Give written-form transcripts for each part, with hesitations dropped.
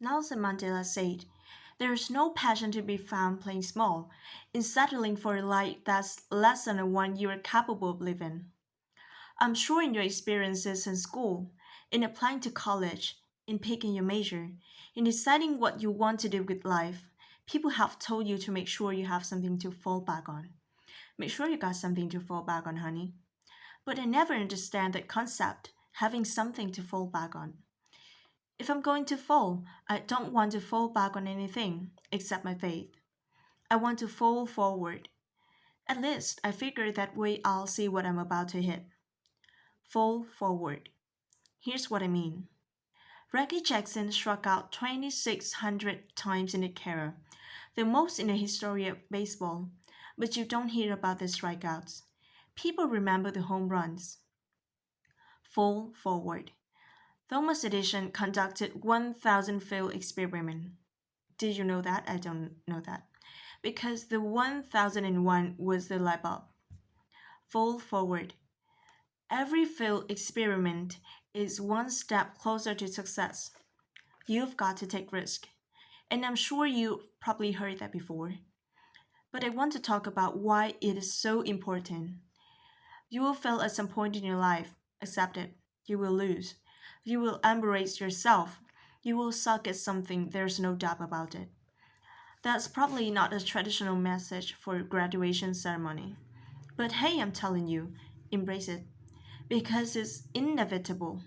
Nelson Mandela said, "There is no passion to be found playing small, in settling for a life that's less than the one you are capable of living." I'm sure in your experiences in school, in applying to college, in picking your major, in deciding what you want to do with life, people have told you to make sure you have something to fall back on. Make sure you got something to fall back on, honey. But I never understand that concept, having something to fall back on. If I'm going to fall, I don't want to fall back on anything except my faith. I want to fall forward. At least I figure that way I'll see what I'm about to hit. Fall forward. Here's what I mean. Reggie Jackson struck out 2,600 times in a career, the most in the history of baseball, but you don't hear about the strikeouts. People remember the home runs. Fall forward. Thomas Edison conducted 1,000 field experiments. Did you know that? I don't know that. Because the 1001 was the light bulb. Fall forward. Every field experiment is one step closer to success. You've got to take risk. And I'm sure you probably heard that before. But I want to talk about why it is so important. You will fail at some point in your life. Accept it. You will lose. You will embrace yourself. You will suck at something, there's no doubt about it. That's probably not a traditional message for a graduation ceremony. But hey, I'm telling you, embrace it. Because it's inevitable.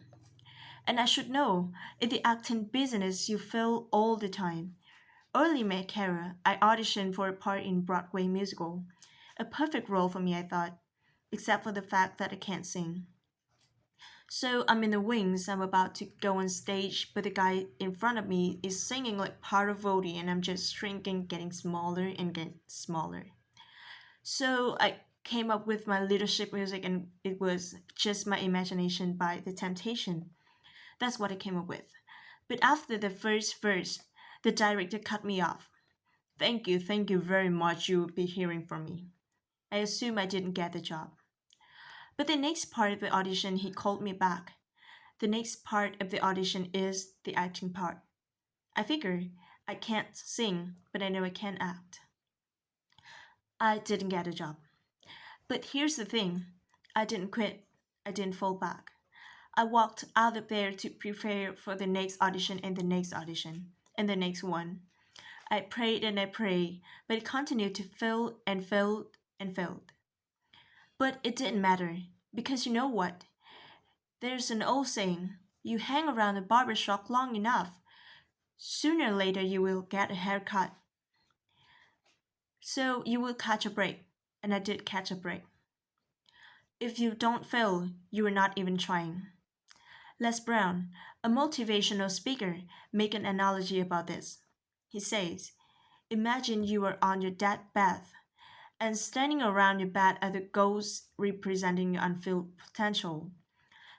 And I should know, in the acting business, you fail all the time. Early in my career, I auditioned for a part in Broadway musical. A perfect role for me, I thought, except for the fact that I can't sing. So I'm in the wings, I'm about to go on stage, but the guy in front of me is singing like Pavarotti, and I'm just shrinking, getting smaller and getting smaller. So I came up with my leadership music, and it was just my imagination by The Temptation. That's what I came up with. But after the first verse, the director cut me off. Thank you very much, you'll be hearing from me. I assume I didn't get the job. But the next part of the audition, he called me back. The next part of the audition is the acting part. I figure I can't sing, but I know I can act. I didn't get a job. But here's the thing, I didn't quit. I didn't fall back. I walked out of there to prepare for the next audition and the next audition and the next one. I prayed and I prayed, but it continued to fail and failed and failed. But it didn't matter, because you know what? There's an old saying, you hang around a barber shop long enough, sooner or later you will get a haircut. So you will catch a break, and I did catch a break. If you don't fail, you are not even trying. Les Brown, a motivational speaker, make an analogy about this. He says, imagine you are on your deathbed, and standing around your bed are the ghosts representing your unfilled potential,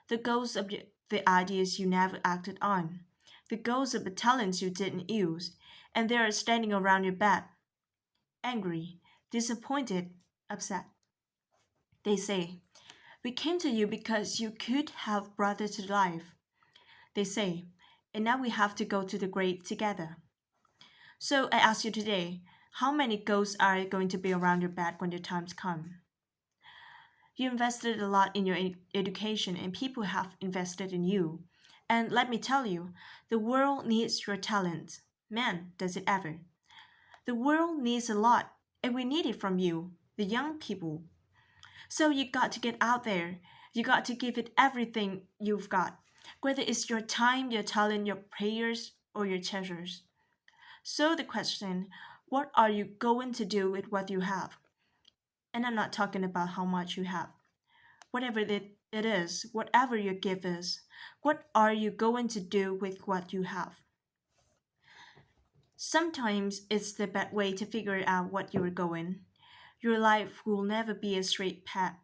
the ghosts of the ideas you never acted on, the ghosts of the talents you didn't use, and they are standing around your bed, angry, disappointed, upset. They say, we came to you because you could have brought us to life. They say, and now we have to go to the grave together. So I ask you today, how many ghosts are going to be around your bed when the times come? You invested a lot in your education, and people have invested in you. And let me tell you, the world needs your talent. Man, does it ever. The world needs a lot, and we need it from you, the young people. So you got to get out there. You got to give it everything you've got, whether it's your time, your talent, your prayers, or your treasures. So the question, what are you going to do with what you have? And I'm not talking about how much you have. Whatever it is, whatever your gift is, what are you going to do with what you have? Sometimes it's the best way to figure out what you're going. Your life will never be a straight path.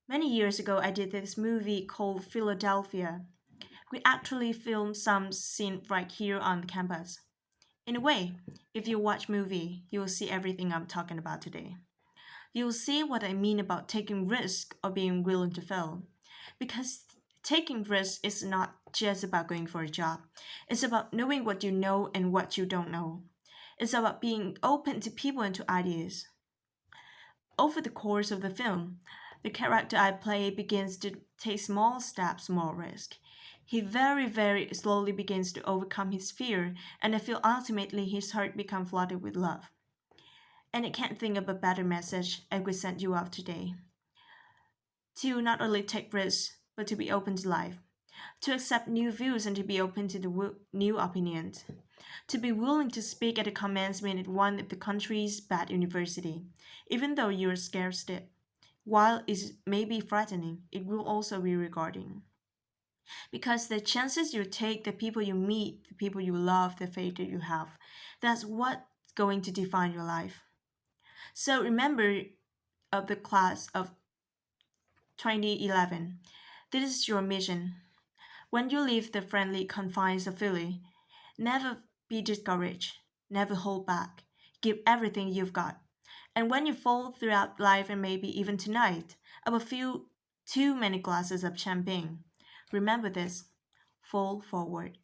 Many years ago, I did this movie called Philadelphia. We actually filmed some scene right here on campus. In a way, if you watch movie, you will see everything I'm talking about today. You'll see what I mean about taking risk or being willing to fail. Because Taking risks is not just about going for a job, it's about knowing what you know and what you don't know. It's about being open to people and to ideas. Over the course of the film, the character I play begins to take small steps, small risk. He very slowly begins to overcome his fear, and I feel ultimately his heart becomes flooded with love. And I can't think of a better message I could send you out today. To not only take risks, but to be open to life. To accept new views and to be open to the new opinions. To be willing to speak at the commencement at one of the country's best university, even though you're scared stiff. While it may be frightening, it will also be rewarding. Because the chances you take, the people you meet, the people you love, the faith that you have, that's what's going to define your life. So remember of the class of 2011, this is your mission. When you leave the friendly confines of Philly, never be discouraged, never hold back. Give everything you've got. And when you fall throughout life and maybe even tonight, I will fill too many glasses of champagne. Remember this, fall forward.